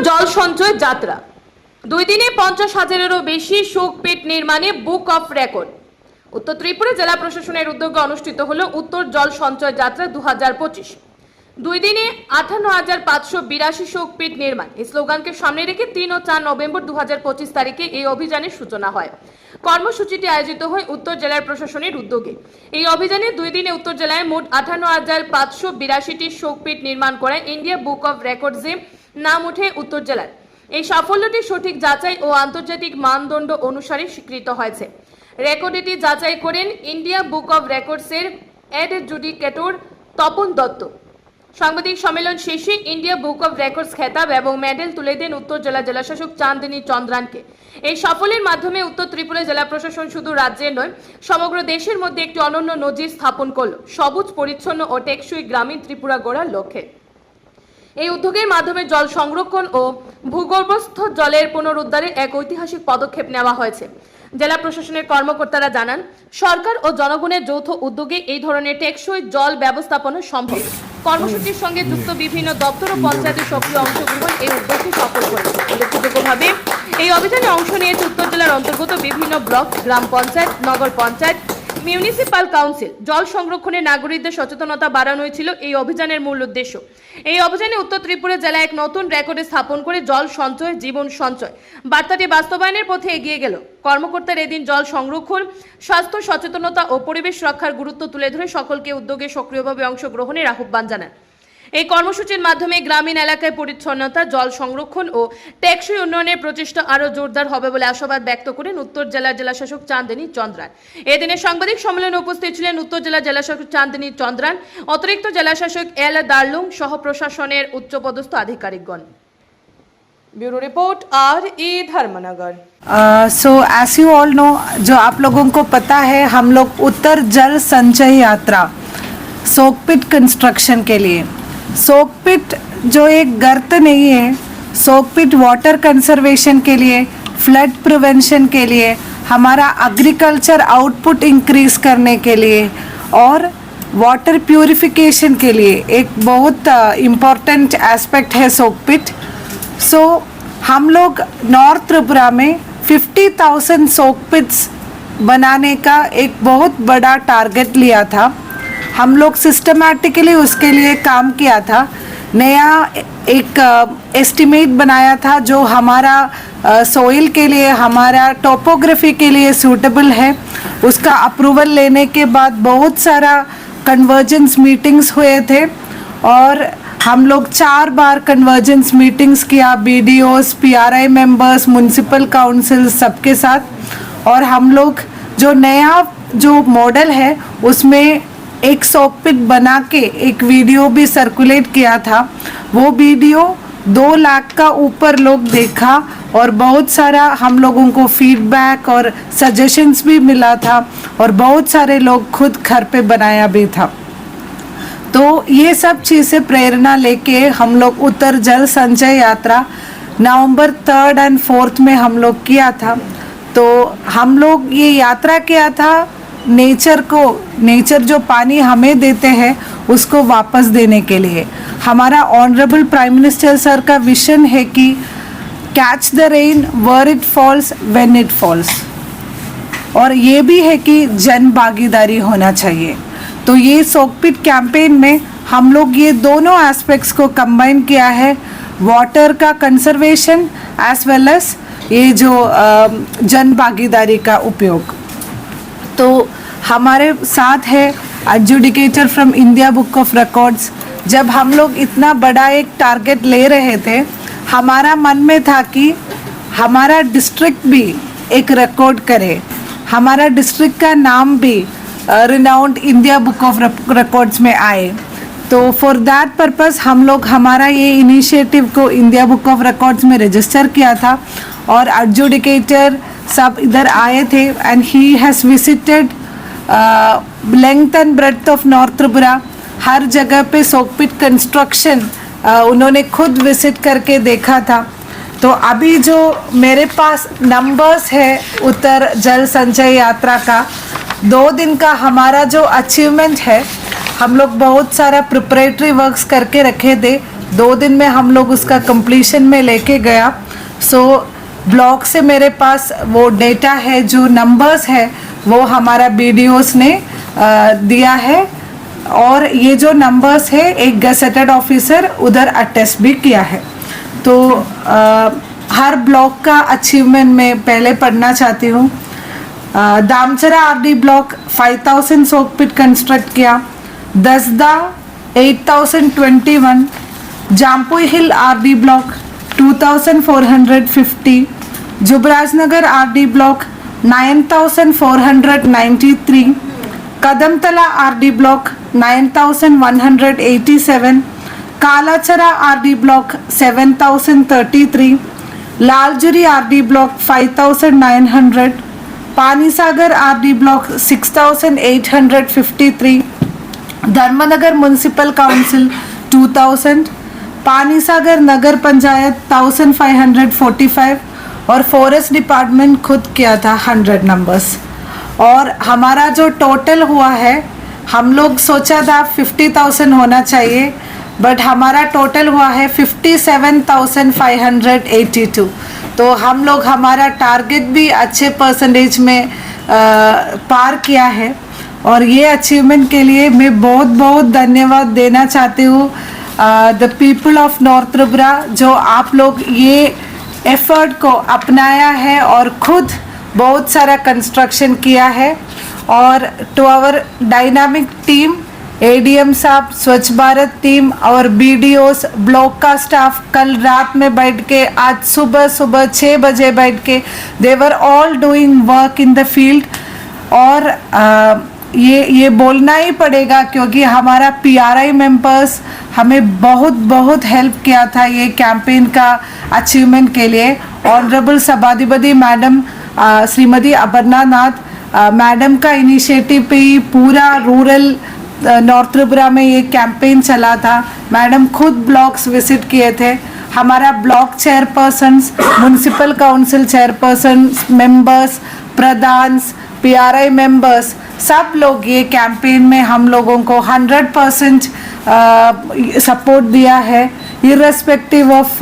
জল সঞ্চয় যাত্রা 2 দিনে 50,000-এরও বেশি শোকপীঠ নির্মাণে বুক অফ রেকর্ড। উত্তর ত্রিপুরা জেলা প্রশাসনের উদ্যোগে অনুষ্ঠিত হলো উত্তর জল সঞ্চয় যাত্রা 2025। 2 দিনে 58,582 শোকপীঠ নির্মাণ এই স্লোগানকে সামনে রেখে 3 ও 4 নভেম্বর 2025 তারিখে এই অভিযানের সূচনা হয়। কর্মসূচিটি আয়োজিত হয় উত্তর জেলার প্রশাসনের উদ্যোগে। এই অভিযানে 2 দিনে উত্তর জেলায় মোট 58,582টি শোকপীঠ নির্মাণ করায় ইন্ডিয়া বুক অফ রেকর্ডসে নাম ওঠে উত্তর জেলার। এই সাফল্যটি সঠিক যাচাই ও আন্তর্জাতিক মানদণ্ড অনুসারে স্বীকৃত হয়েছে। রেকর্ডটি যাচাই করেন ইন্ডিয়া বুক অফ রেকর্ডসের অ্যাডজুডিকেটর তপন দত্ত। সাংবাদিক সম্মেলন শেষে ইন্ডিয়া বুক অফ রেকর্ডস খেতাব এবং মেডেল তুলে দেন উত্তর জেলা জেলাশাসক চাঁদিনী চন্দ্রানকে। এই সাফল্যের মাধ্যমে উত্তর ত্রিপুরা জেলা প্রশাসন শুধু রাজ্যের নয় সমগ্র দেশের মধ্যে একটি অনন্য নজির স্থাপন করল সবুজ পরিচ্ছন্ন ও টেকসই গ্রামীণ ত্রিপুরা গড়ার লক্ষ্যে। এই উদ্যোগের মাধ্যমে জল সংরক্ষণ ও ভূগর্ভস্থ জলের পুনরুদ্ধারে এক ঐতিহাসিক পদক্ষেপ নেওয়া হয়েছে। জেলা প্রশাসনের কর্মকর্তারা জানান, সরকার ও জনগণের যৌথ উদ্যোগে এই ধরনের টেকসই জল ব্যবস্থাপনা সম্ভব। কর্মসূচির সঙ্গে যুক্ত বিভিন্ন দপ্তর ও পঞ্চায়েতের সক্রিয় অংশগ্রহণ এই উদ্যোগকে সফল করেছে। উল্লেখযোগ্যভাবে এই অভিযানে অংশ নিয়েছে উত্তর জেলার অন্তর্গত বিভিন্ন ব্লক, গ্রাম পঞ্চায়েত, নগর পঞ্চায়েত, মিউনিসিপাল কাউন্সিল। জল সংরক্ষণে নাগরিকদের সচেতনতা বাড়ানোই ছিল এই অভিযানের মূল উদ্দেশ্য। এই অভিযানে উত্তর ত্রিপুরা জেলা এক নতুন রেকর্ডে স্থাপন করে জল সঞ্চয় জীবন সঞ্চয় বার্তাটি বাস্তবায়নের পথে এগিয়ে গেল। কর্মকর্তারা এদিন জল সংরক্ষণ, স্বাস্থ্য সচেতনতা ও পরিবেশ রক্ষার গুরুত্ব তুলে ধরে সকলকে উদ্যোগে সক্রিয়ভাবে অংশগ্রহণের আহ্বান জানান। এই কর্মসূচির মাধ্যমে গ্রামীণ এলাকায় পরিচ্ছন্নতা, জল সংরক্ষণ ও টেকসই উন্নয়নের প্রচেষ্টা আরও জোরদার হবে বলে আশাবাদ ব্যক্ত করেন উত্তর জেলার জেলাশাসক চাঁদিনী চন্দ্রান। এদিনের সাংবাদিক সম্মেলনে উপস্থিত ছিলেন উত্তর জেলা জেলাশাসক চাঁদিনী চন্দ্রান, অতিরিক্ত জেলাশাসক এল দার্লুং সহ প্রশাসনের উচ্চপদস্থ আধিকারিকগণ। Bureau report RE Dharmanagar. So as you all know, जो आप लोगों को पता है, हम लोग उत्तर जल संचय यात्रा सोकपिट कंस्ट्रक्शन के लिए, सोकपिट जो एक गर्त नहीं है, सोकपिट वाटर कंजर्वेशन के लिए, फ्लड प्रिवेंशन के लिए, हमारा एग्रीकल्चर आउटपुट इंक्रीज करने के लिए और वाटर प्यूरिफिकेशन के लिए एक बहुत इम्पॉर्टेंट एस्पेक्ट है सोकपिट। सो हम लोग नॉर्थ त्रिपुरा में 50,000 सोकपिट्स बनाने का एक बहुत बड़ा टारगेट लिया था। हम लोग सिस्टमैटिकली उसके लिए काम किया था। नया एक एस्टिमेट बनाया था जो हमारा सोइल के लिए, हमारा टोपोग्राफी के लिए सूटेबल है। उसका अप्रूवल लेने के बाद बहुत सारा कन्वर्जेंस मीटिंग्स हुए थे और हम लोग 4 बार कन्वर्जेंस मीटिंग्स किया, BDOs, PRI members, municipal council सबके साथ। और हम लोग जो नया जो मॉडल है उसमें एक सोकपिट बना के एक वीडियो भी सर्कुलेट किया था। वो वीडियो 2 लाख का ऊपर लोग देखा और बहुत सारा हम लोगों को फीडबैक और सजेशंस भी मिला था और बहुत सारे लोग खुद घर पे बनाया भी था। तो ये सब चीज़ें प्रेरणा लेके हम लोग उत्तर जल संचय यात्रा नवंबर 3rd और 4th में हम लोग किया था। तो हम लोग ये यात्रा किया था नेचर जो पानी हमें देते हैं उसको वापस देने के लिए। हमारा ऑनरेबल प्राइम मिनिस्टर सर का विजन है कि catch the rain where it falls when it falls, और ये भी है कि जन भागीदारी होना चाहिए। तो ये सोकपिट कैंपेन में हम लोग ये दोनों एस्पेक्ट्स को कंबाइन किया है, वाटर का कंजर्वेशन एज वेल एज ये जो जन भागीदारी का उपयोग। तो हमारे साथ है adjudicator from India book of records. जब हम लोग इतना बड़ा एक टारगेट ले रहे थे, हमारा मन में था कि हमारा डिस्ट्रिक्ट भी एक रिकॉर्ड करे, हमारा डिस्ट्रिक्ट का नाम भी renowned India book of records में आए। तो फॉर दैट पर्पस हम लोग हमारा ये इनिशिएटिव को इंडिया बुक ऑफ रिकॉर्ड्स में रजिस्टर किया था और एडजुडिकेटर सब इधर आए थे and he has visited length and breadth of north Tripura. हर जगह पे सोकपिट कंस्ट्रक्शन उन्होंने खुद विजिट करके देखा था। तो अभी जो मेरे पास नंबर्स है उत्तर जल संचय यात्रा का, 2 दिन का हमारा जो अचीवमेंट है, हम लोग बहुत सारा प्रिपरेटरी वर्क्स करके रखे थे 2 दिन में हम लोग उसका कंप्लीशन में लेके गया। सो ब्लॉक से मेरे पास वो डेटा है, जो नंबर्स है वो हमारा BDOs ने दिया है, और ये जो नंबर्स है एक गसेटेड ऑफिसर उधर अटेस्ट भी किया है। तो हर ब्लॉक का अचीवमेंट मैं पहले पढ़ना चाहती हूँ। Damchara RD block 5000 soak pit construct किया। Dasda 8021, Jampui hill RD block 2450, Jubarajnagar RD block 9493, Kadamtala RD block 9187, Kalachara RD block 7033, Laljuri RD block 5900, Panisagar RD block 6853, Dharmanagar municipal council 2000, Panisagar Nagar panchayat 1545, और फॉरेस्ट डिपार्टमेंट खुद किया था 100 नंबर्स। और हमारा जो टोटल हुआ है, हम लोग सोचा था 50,000 होना चाहिए, बट हमारा टोटल हुआ है 57,582। तो हम लोग हमारा टारगेट भी अच्छे परसेंटेज में पार किया है। और ये अचीवमेंट के लिए मैं बहुत बहुत धन्यवाद देना चाहती हूँ the people of north Tripura, जो आप लोग ये एफर्ट को अपनाया है और खुद बहुत सारा कंस्ट्रक्शन किया है। और to our dynamic team, ADM साहब, स्वच्छ भारत टीम और BDOs, ब्लॉक का स्टाफ कल रात में बैठ के, आज सुबह 6 बजे बैठ के, they were all doing work in the field. और ये बोलना ही पड़ेगा क्योंकि हमारा PRI मेंबर्स हमें बहुत बहुत हेल्प किया था ये कैंपेन का अचीवमेंट के लिए। ऑनरेबल सभाधिपति मैडम श्रीमती अपर्णा नाथ मैडम का इनिशिएटिव पे ही पूरा रूरल नॉर्थ त्रिपुरा में ये कैंपेन चला था। मैडम खुद ब्लॉक्स विजिट किए थे। हमारा block chairpersons, municipal council chairperson, members, pradhans, PRI members, सब लोग ये कैंपेन में हम लोगों को 100% सपोर्ट दिया है, इर्रेस्पेक्टिव ऑफ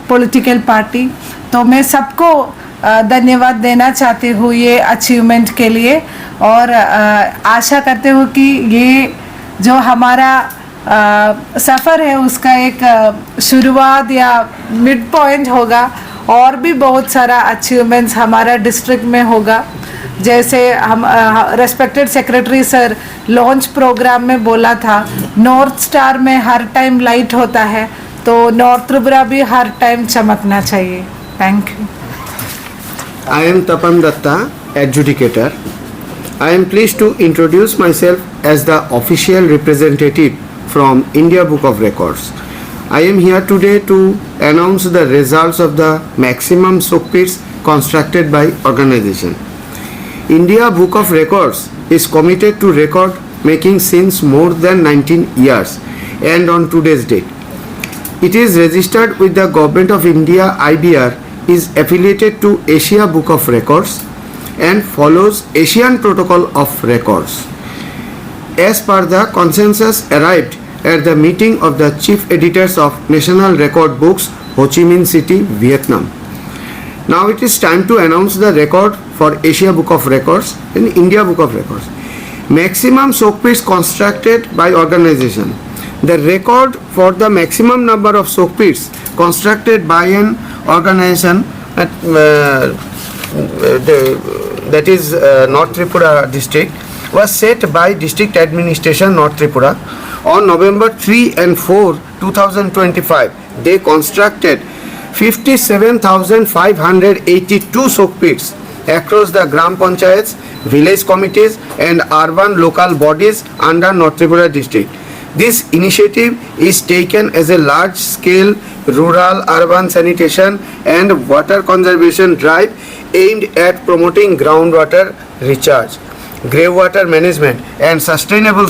पॉलिटिकल पार्टी। तो मैं सबको धन्यवाद देना चाहती हूँ ये अचीवमेंट के लिए। और आशा करते हूँ कि ये जो हमारा सफ़र है उसका एक शुरुआत या मिड पॉइंट होगा, और भी बहुत सारा अचीवमेंट्स हमारा डिस्ट्रिक्ट में होगा। जैसे हम respected secretary sir launch program में बोला था, नॉर्थ स्टार में हर टाइम लाइट होता है, तो नॉर्थ त्रिपुरा भी हर टाइम चमकना चाहिए। Thank you. I am Tapan Datta, adjudicator. I am pleased to introduce myself as the official representative from India Book of Records. I am here today to announce the results of the maximum soak pits constructed by organization. India Book of Records is committed to record making since more than 19 years and on today's date. It is registered with the Government of India. IBR is affiliated to Asia Book of Records and follows Asian Protocol of Records. As per the consensus arrived at the meeting of the chief editors of National Record Books, Ho Chi Minh City, Vietnam. Now it is time to announce the record for Asia Book of Records and India Book of Records. Maximum soak pits constructed by organization. The record for the maximum number of soak pits constructed by an organization that is North Tripura district was set by District Administration North Tripura on November 3 and 4, 2025. They constructed 57,582 soak pits across the Gram Panchayats, village committees and urban local bodies under North Tripura district. This initiative is taken as a large-scale rural urban sanitation and water conservation drive aimed at promoting groundwater recharge, greywater management and sustainable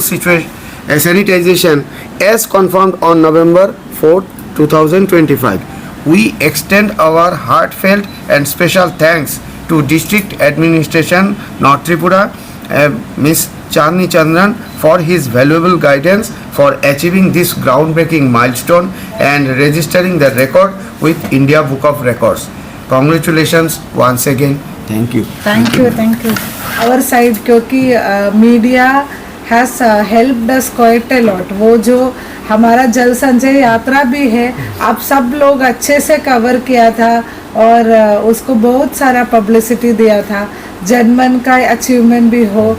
sanitization as confirmed on November 4, 2025. We extend our heartfelt and special thanks to District Administration North Tripura Ms. Chandni Chandran for his valuable guidance for achieving this groundbreaking milestone and registering the record with India Book of Records. Congratulations once again. Thank you. Thank you our side, क्योंकि media has helped us quite a lot. वो जो हमारा जल संचय यात्रा भी है, आप सब लोग अच्छे से कवर किया था और उसको बहुत सारा पब्लिसिटी दिया था। जनमन का अचीवमेंट भी हो,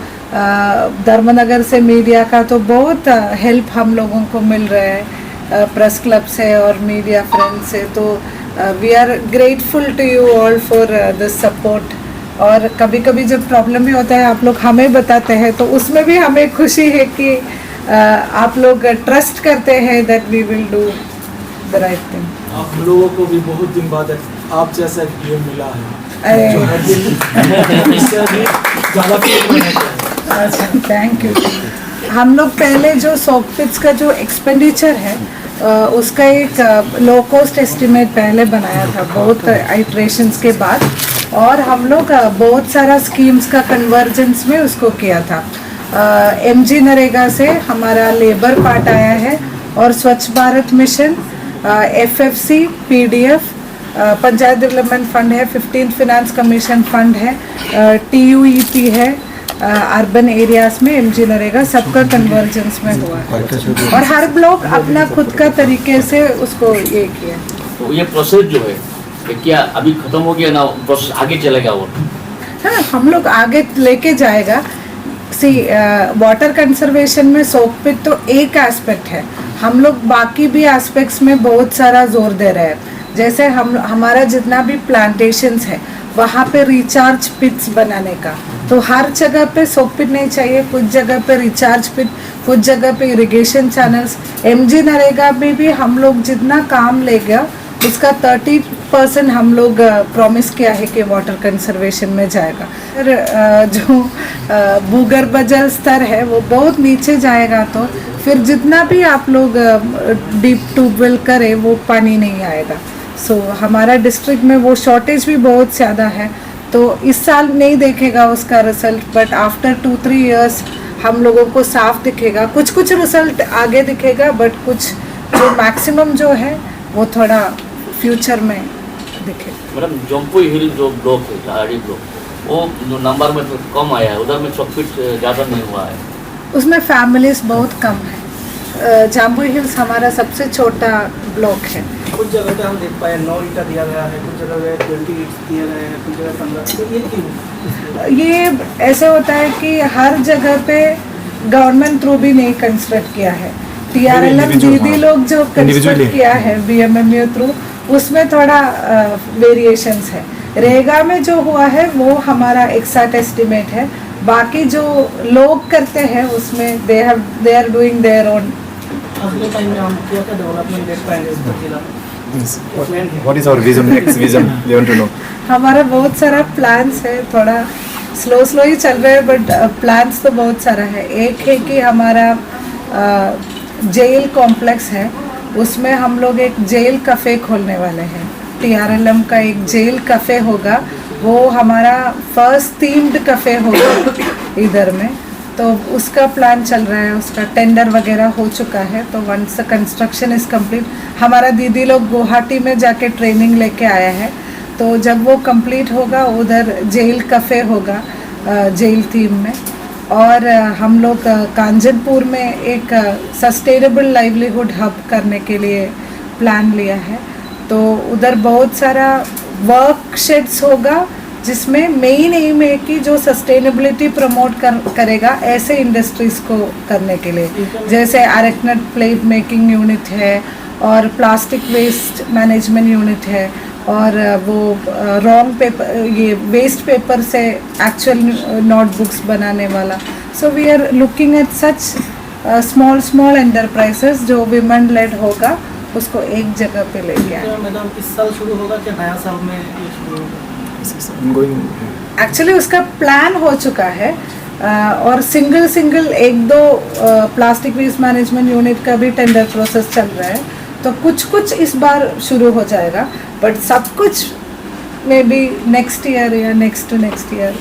धर्मनगर से मीडिया का तो बहुत हेल्प हम लोगों को मिल रहा है प्रेस क्लब से और मीडिया फ्रेंड्स से। तो we are grateful to you all for this support. और कभी कभी जब प्रॉब्लम भी होता है आप लोग हमें बताते हैं, तो उसमें भी हमें खुशी है कि आप लोग ट्रस्ट करते हैं that we will do the right thing. आप लोगों को भी बहुत दिन बाद आप जैसा पीएम मिला है, जो हर दिन इससे भी ज़्यादा पीएम होना चाहिए। Thank you. हम लोग पहले जो सॉकपिट्स का जो एक्सपेंडिचर है उसका एक लो कॉस्ट एस्टिमेट पहले बनाया था बहुत आइट्रेशंस के बाद, और हम लोग बहुत सारा स्कीम्स का कन्वर्जेंस में उसको किया था। MG नरेगा से हमारा लेबर पार्ट आया है और स्वच्छ Bharat mission, FFC, PDF, panchayat development fund है, 15th फिनेंस कमीशन फंड है, TUEP है, अर्बन एरियाज में MG नरेगा, सबका कन्वर्जेंस में हुआ है और हर ब्लॉक अपना खुद का तरीके से उसको ये किया। तो ये प्रोसेस जो है ये क्या अभी खत्म हो गया ना, प्रोसेस आगे चलेगा? और हाँ, हम लोग आगे लेके जाएगा। सी वाटर कंजर्वेशन में सोकपिट तो एक एस्पेक्ट है, हम लोग बाकी भी एस्पेक्ट्स में बहुत सारा जोर दे रहे हैं। जैसे हमारा जितना भी प्लांटेशंस है वहाँ पे रिचार्ज पिट्स बनाने का, तो हर जगह पे सोक पिट नहीं चाहिए, कुछ जगह पे रिचार्ज पिट, कुछ जगह पे इरिगेशन चैनल्स। MG नरेगा में भी हम लोग जितना काम लेगा उसका 30% हम लोग प्रॉमिस किया है कि वाटर कंजर्वेशन में जाएगा। फिर जो भूगर्भ जल स्तर है वो बहुत नीचे जाएगा, तो फिर जितना भी आप लोग डीप ट्यूबवेल करें वो पानी नहीं आएगा। सो हमारा डिस्ट्रिक्ट में वो शॉर्टेज भी बहुत ज़्यादा है, तो इस साल नहीं देखेगा उसका रिजल्ट, बट आफ्टर 2-3 इयर्स हम लोगों को साफ दिखेगा। कुछ कुछ रिजल्ट आगे दिखेगा, बट कुछ जो मैक्सिमम जो है वो थोड़ा फ्यूचर में दिखेगा। मैडम, जम्पुई हिल जो ब्लॉक है, पहाड़ी ब्लॉक, वो जो नंबर में तो कम आया है, उधर में सॉकपिट ज़्यादा नहीं हुआ है, उसमें फैमिलीज बहुत कम है। जाम्बुई हिल्स हमारा सबसे छोटा ब्लॉक है। कुछ जगह पे हम देख पाए 9 ईटा दिया गया है, कुछ जगह पे 20 ईट्स दिए गए हैं, कुछ जगह 15। तो ये क्यों? ये ऐसे होता है कि हर जगह पे गवर्नमेंट थ्रू भी नहीं कंस्ट्रक्ट किया है। TRLM दीदी लोग जो कंस्ट्रक्ट किया है BMMU थ्रू, उसमें थोड़ा वेरिएशंस है। रेगा में जो हुआ है वो हमारा एक्सैक्ट एस्टिमेट है, बाकी जो लोग करते हैं उसमें they are doing their own. अगले टाइम में हम क्या डेवलपमेंट देख पाएंगे इसका जिला? What is our vision, next vision? We want to know. हमारा बहुत सारा प्लान्स है, थोड़ा स्लो ही चल रहा है, बट प्लान्स तो बहुत सारा है। एक है कि हमारा जेल कॉम्प्लेक्स है, उसमें हम लोग एक जेल कैफ़े खोलने वाले हैं। TRLM का एक जेल कैफ़े होगा, वो हमारा फर्स्ट थीम्ड कैफ़े होगा इधर में, तो उसका प्लान चल रहा है, उसका टेंडर वगैरह हो चुका है। तो once the construction is complete, हमारा दीदी लोग गुवाहाटी में जाके ट्रेनिंग लेके आया है, तो जब वो कंप्लीट होगा उधर जेल कैफ़े होगा जेल थीम में। और हम लोग कांजनपुर में एक सस्टेनेबल लाइवलीहुड हब करने के लिए प्लान लिया है, तो उधर बहुत सारा वर्क शेड्स होगा, जिसमें मेन एम है कि जो सस्टेनेबिलिटी प्रमोट करेगा ऐसे इंडस्ट्रीज़ को करने के लिए, जैसे अरेकनट प्लेट मेकिंग यूनिट है और प्लास्टिक वेस्ट मैनेजमेंट यूनिट है, और वो रॉन्ग पेपर, ये वेस्ट पेपर से एक्चुअल नोटबुक्स बनाने वाला। So we are looking at such small enterprises जो विमेन लेड होगा, उसको एक जगह पे लेके आए। मैडम, इस साल शुरू होगा क्या नया साल में ये शुरू होगा? एक्चुअली उसका प्लान हो चुका है, और सिंगल एक दो प्लास्टिक वेस्ट मैनेजमेंट यूनिट का भी टेंडर प्रोसेस चल रहा है, तो कुछ इस बार शुरू हो जाएगा, बट सब कुछ मे बी नेक्स्ट ईयर या नेक्स्ट टू नेक्स्ट ईयर